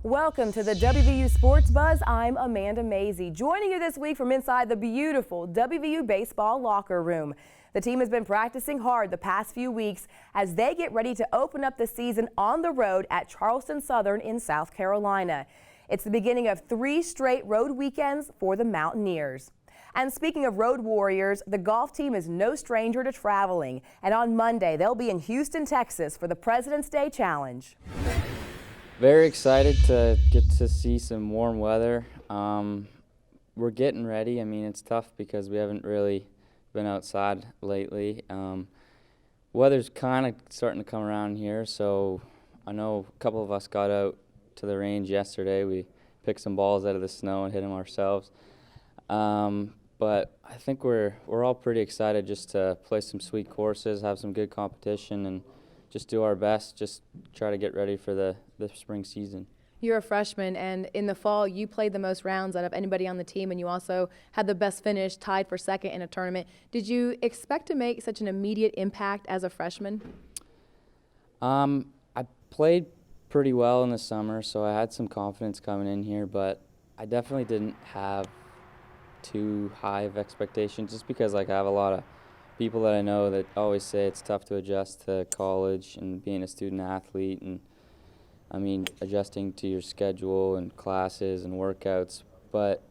Welcome to the WVU Sports Buzz. I'm Amanda Mazey, joining you this week from inside the beautiful WVU baseball locker room. The team has been practicing hard the past few weeks as they get ready to open up the season on the road at Charleston Southern in South Carolina. It's the beginning of 3 straight road weekends for the Mountaineers. And speaking of road warriors, the golf team is no stranger to traveling. And on Monday, they'll be in Houston, Texas for the President's Day Challenge. Very excited to get to see some warm weather. We're getting ready. I mean, it's tough because we haven't really been outside lately. Weather's kind of starting to come around here, so I know a couple of us got out to the range yesterday. We picked some balls out of the snow and hit them ourselves. But I think we're all pretty excited just to play some sweet courses, have some good competition, and just do our best, just try to get ready for the spring season. You're a freshman, and in the fall you played the most rounds out of anybody on the team, and you also had the best finish, tied for second in a tournament. Did you expect to make such an immediate impact as a freshman? I played pretty well in the summer, so I had some confidence coming in here, but I definitely didn't have too high of expectations just because I have a lot of people that I know that always say it's tough to adjust to college and being a student athlete, and I mean adjusting to your schedule and classes and workouts. But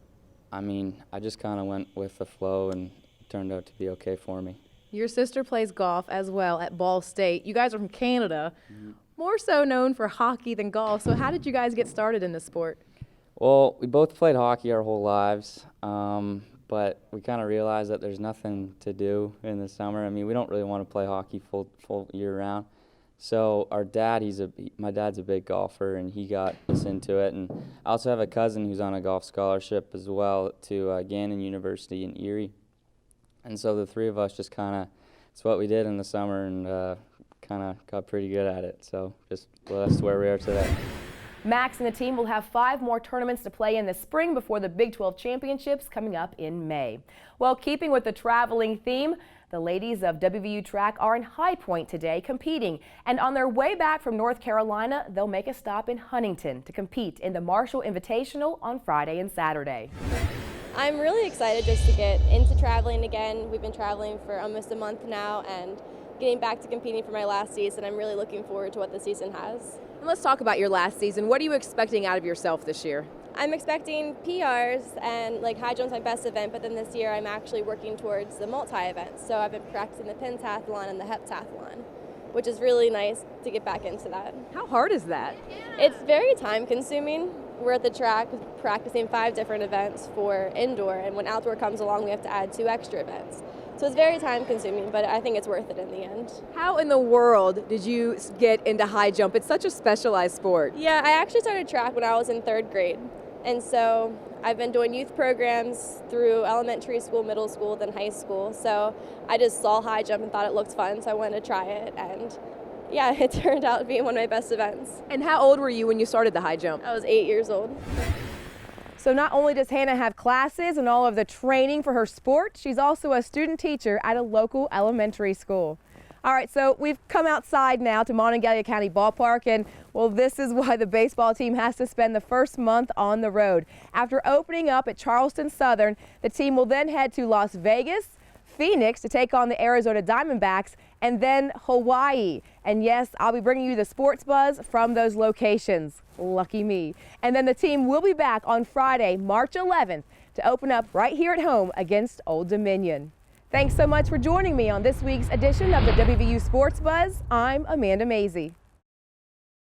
I mean, I just kind of went with the flow and it turned out to be okay for me. Your sister plays golf as well at Ball State. You guys are from Canada, more so known for hockey than golf. So how did you guys get started in this sport? Well, we both played hockey our whole lives. But we kind of realized that there's nothing to do in the summer. I mean, we don't really want to play hockey full year round. So our dad, my dad's a big golfer, and he got us into it. And I also have a cousin who's on a golf scholarship as well to Gannon University in Erie. And so the three of us just it's what we did in the summer, and kind of got pretty good at it. So that's where we are today. Max and the team will have 5 more tournaments to play in the spring before the Big 12 championships coming up in May. Well, keeping with the traveling theme, the ladies of WVU track are in High Point today competing, and on their way back from North Carolina, they'll make a stop in Huntington to compete in the Marshall Invitational on Friday and Saturday. I'm really excited just to get into traveling again. We've been traveling for almost a month now, and getting back to competing for my last season, I'm really looking forward to what the season has. And let's talk about your last season. What are you expecting out of yourself this year? I'm expecting PRs, and high jump's my best event, but then this year I'm actually working towards the multi-events. So I've been practicing the pentathlon and the heptathlon, which is really nice to get back into that. How hard is that? It's very time consuming. We're at the track practicing 5 different events for indoor, and when outdoor comes along we have to add 2 extra events. So it's very time consuming, but I think it's worth it in the end. How in the world did you get into high jump? It's such a specialized sport. Yeah, I actually started track when I was in 3rd grade. And so I've been doing youth programs through elementary school, middle school, then high school. So I just saw high jump and thought it looked fun, so I wanted to try it. And yeah, it turned out to be one of my best events. And how old were you when you started the high jump? I was 8 years old. So not only does Hannah have classes and all of the training for her sport, she's also a student teacher at a local elementary school. All right, so we've come outside now to Monongalia County Ballpark, and well, this is why the baseball team has to spend the first month on the road. After opening up at Charleston Southern, the team will then head to Las Vegas, Phoenix to take on the Arizona Diamondbacks, and then Hawaii. And yes, I'll be bringing you the sports buzz from those locations. Lucky me. And then the team will be back on Friday, March 11th to open up right here at home against Old Dominion. Thanks so much for joining me on this week's edition of the WVU Sports Buzz. I'm Amanda Mazey.